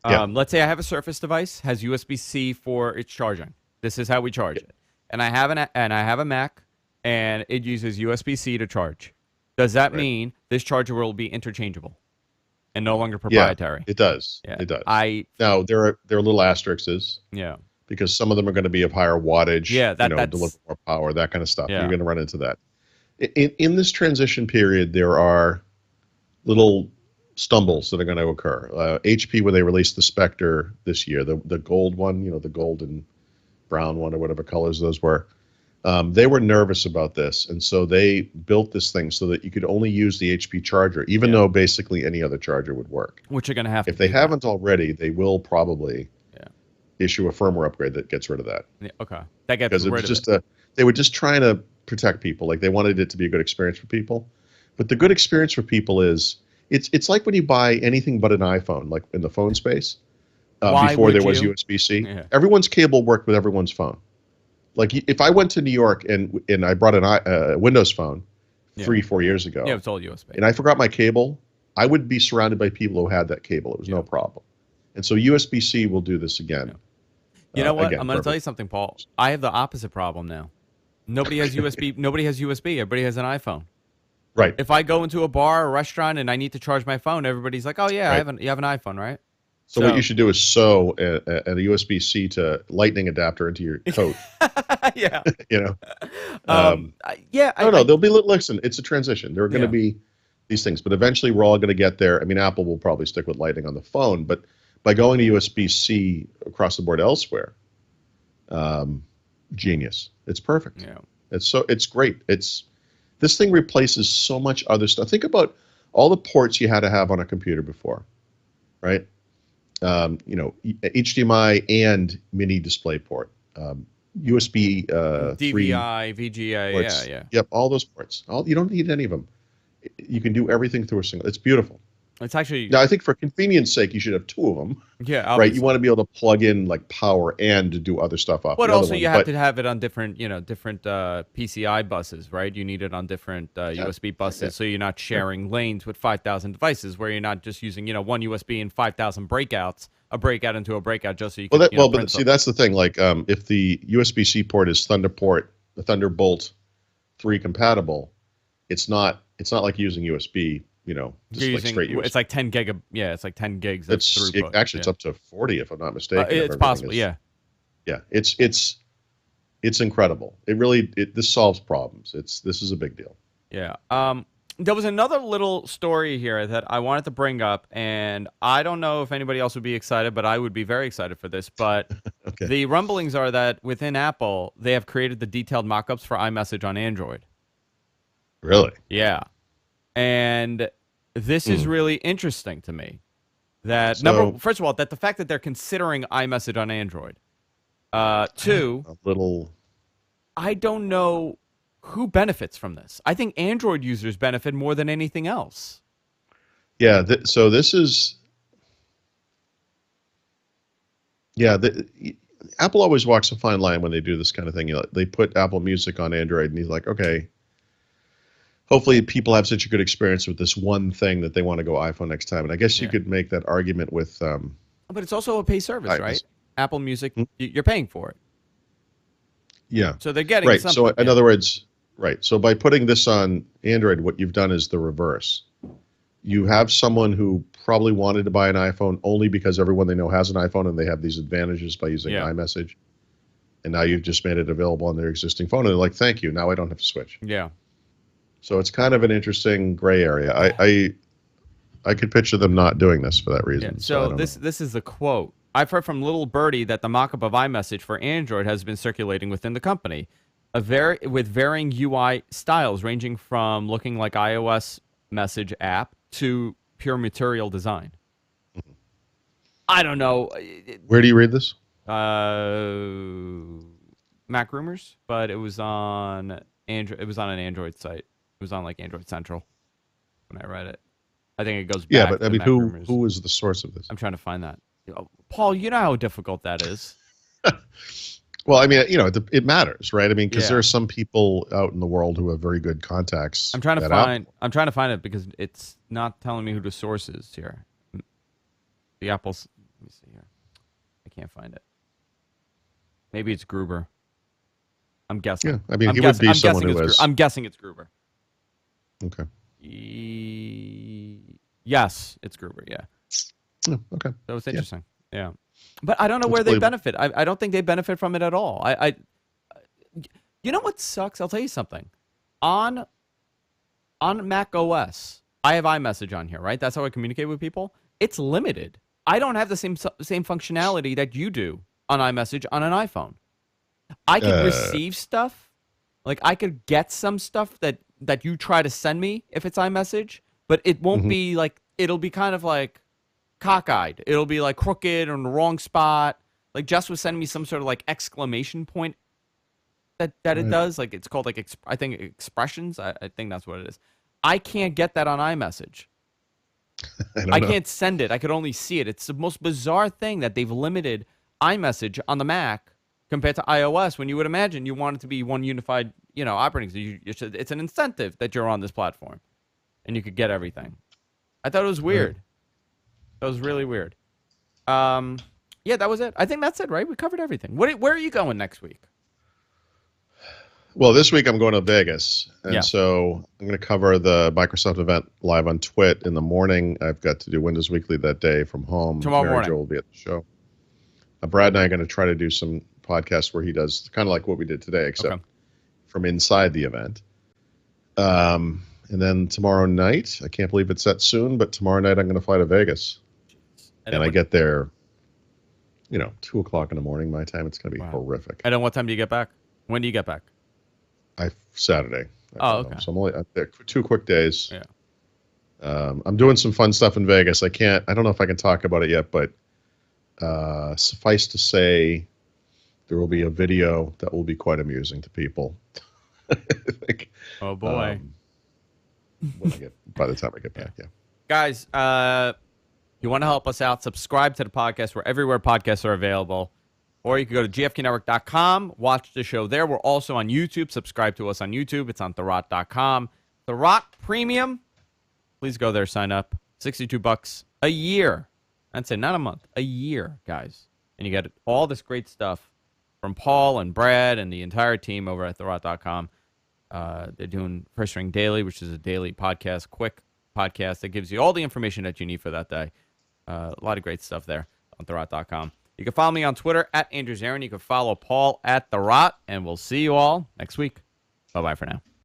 Let's say I have a Surface device, has USB-C for its charging. This is how we charge it. And I have a Mac, and it uses USB-C to charge. Does that mean this charger will be interchangeable and no longer proprietary? Yeah, it does. Yeah. It does. Now there are little asterisks. Yeah. Because some of them are going to be of higher wattage. Yeah, that's deliver more power, that kind of stuff. Yeah. You're going to run into that. In this transition period, there are little stumbles that are going to occur. HP, when they released the Spectre this year, the gold one, the gold and brown one or whatever colors those were, they were nervous about this. And so they built this thing so that you could only use the HP charger, even though basically any other charger would work. Which you're going to have to If they haven't already, they will probably issue a firmware upgrade that gets rid of that. Yeah, okay. That gets rid of it. They were just trying to protect people. Like, they wanted it to be a good experience for people. But the good experience for people is, it's like when you buy anything but an iPhone, like in the phone space, before there was USB-C. Yeah. Everyone's cable worked with everyone's phone. Like, if I went to New York and I brought a Windows phone 3-4 years ago, it's all USB, and I forgot my cable, I would be surrounded by people who had that cable. It was no problem. And so USB-C will do this again. Yeah. You know what? I'm going to tell you something, Paul. I have the opposite problem now. Nobody has USB. Nobody has USB. Everybody has an iPhone. Right. If I go into a bar or restaurant and I need to charge my phone, everybody's like, "Oh yeah, you have an iPhone, right?" So what you should do is sew a USB-C to Lightning adapter into your coat. Yeah. They'll be. Listen, it's a transition. There are going to be these things, but eventually we're all going to get there. I mean, Apple will probably stick with Lightning on the phone, but by going to USB-C across the board elsewhere, genius. It's perfect. Yeah. It's great. This thing replaces so much other stuff. Think about all the ports you had to have on a computer before, right? HDMI and mini display port, USB DVI, VGA, ports. yeah. Yep, all those ports. You don't need any of them. You can do everything through a single. It's beautiful. It's actually Now, I think for convenience sake, you should have two of them, yeah, right? You obviously. want to be able to plug in like power and to do other stuff off But the other also one. you have But to have it on different, different PCI buses, right? You need it on different yeah, USB buses, yeah, so you're not sure. sharing lanes with 5,000 devices, where you're not just using, one USB and 5,000 breakouts, a breakout into a breakout, just so you could, But print see, something. that's the thing. Like, if the USB-C port is Thunderbolt 3 compatible, it's not like using USB. You're Just like using straight it's USB. like 10 gig, yeah, it's like 10 gigs of throughput. Actually it's Yeah, up to 40 if I'm not mistaken. If it's everything possible. is, Yeah, yeah, it's incredible. This solves problems. This is a big deal. yeah. There was another little story here that I wanted to bring up, and I don't know if anybody else would be excited, but I would be very excited for this. But Okay, the rumblings are that within Apple, they have created the detailed mockups for iMessage on Android. really? Yeah. And this is Hmm. really interesting to me. That So first of all, that the fact that they're considering iMessage on Android. I have Two, a little. I don't know who benefits from this. I think Android users benefit more than anything else. Yeah. So this is. Yeah. Apple always walks a fine line when they do this kind of thing. They put Apple Music on Android, and he's like, okay, hopefully people have such a good experience with this one thing that they want to go iPhone next time. And I guess you Yeah. could make that argument with But it's also a pay service, right? iMessage. Apple Music, Hmm? you're paying for it. Yeah. So they're getting Right. So something. in Yeah. other words, right. So by putting this on Android, what you've done is the reverse. You have someone who probably wanted to buy an iPhone only because everyone they know has an iPhone and they have these advantages by using Yeah. iMessage. And now you've just made it available on their existing phone. And they're like, thank you. Now I don't have to switch. Yeah. So it's kind of an interesting gray area. I could picture them not doing this for that Yeah. reason. So I So don't this know. this is the quote. I've heard from Little Birdie that the mockup of iMessage for Android has been circulating within the company, with varying UI styles ranging from looking like iOS message app to pure material design. I don't know. Where do you read this? Mac Rumors, but it was on Android. It was on an Android site. It was on like Android Central when I read it. I think it goes Yeah, back but I to mean, Mac who Rumors. who is the source of this? I'm trying to find that. Paul, you know how difficult that is. Well, I mean, it matters, right? I mean, because there Yeah. are some people out in the world who have very good contacts. I'm trying to at find. Apple. I'm trying to find it because it's not telling me who the source is here. The Apple's. Let me see here. I can't find it. Maybe it's Gruber. I'm guessing. Yeah, I mean, I'm he would guessing. be I'm someone guessing who it's. has. I'm guessing it's Gruber. Okay. Yes, it's Gruber. Yeah. Oh, okay. So it's Yeah. interesting. Yeah. But I don't know It's where they believable. benefit. I don't think they benefit from it at all. You know what sucks? I'll tell you something. On Mac OS, I have iMessage on here, right? That's how I communicate with people. It's limited. I don't have the same functionality that you do on iMessage on an iPhone. I could receive stuff. Like I could get some stuff that you try to send me if it's iMessage, but it won't Mhm. be like it'll be kind of like cockeyed. It'll be like crooked or in the wrong spot. Like Jess was sending me some sort of like exclamation point that it Right. does. Like it's called like I think expressions. I think that's what it is. I can't get that on iMessage. I don't I know. can't send it. I could only see it. It's the most bizarre thing that they've limited iMessage on the Mac compared to iOS. When you would imagine you want it to be one unified, operating system. It's an incentive that you're on this platform, and you could get everything. I thought it was weird. That was really weird. Yeah, that was it. I think that's it, right? We covered everything. Where are you going next week? Well, this week I'm going to Vegas, and Yeah. so I'm going to cover the Microsoft event live on Twit in the morning. I've got to do Windows Weekly that day from home. Tomorrow Mary morning. Jo will be at the show. Brad and I are going to try to do some podcasts where he does kind of like what we did today, except Okay. from inside the event. And then tomorrow night, I can't believe it's that soon, but tomorrow night I'm going to fly to Vegas, and I get there, 2:00 in the morning my time. It's going to be Wow. horrific. And then what time do you get back? When do you get back? Saturday. Oh, okay. So I'm only there for 2 quick days. Yeah. I'm doing some fun stuff in Vegas. I don't know if I can talk about it yet, but suffice to say, there will be a video that will be quite amusing to people. I think, Oh boy. by the time I get back, yeah. Guys, you want to help us out, subscribe to the podcast. We're everywhere podcasts are available. Or you can go to gfknetwork.com, watch the show there. We're also on YouTube. Subscribe to us on YouTube. It's on Thurrott.com. Thurrott Premium. Please go there, sign up. $62 a year. That's it, not a month. A year, guys. And you get all this great stuff from Paul and Brad and the entire team over at Thurrott.com. They're doing First Ring Daily, which is a daily podcast, quick podcast that gives you all the information that you need for that day. A lot of great stuff there on Thurrott.com. You can follow me on Twitter at Andrew Zarian. You can follow Paul at Thurrott, and we'll see you all next week. Bye-bye for now.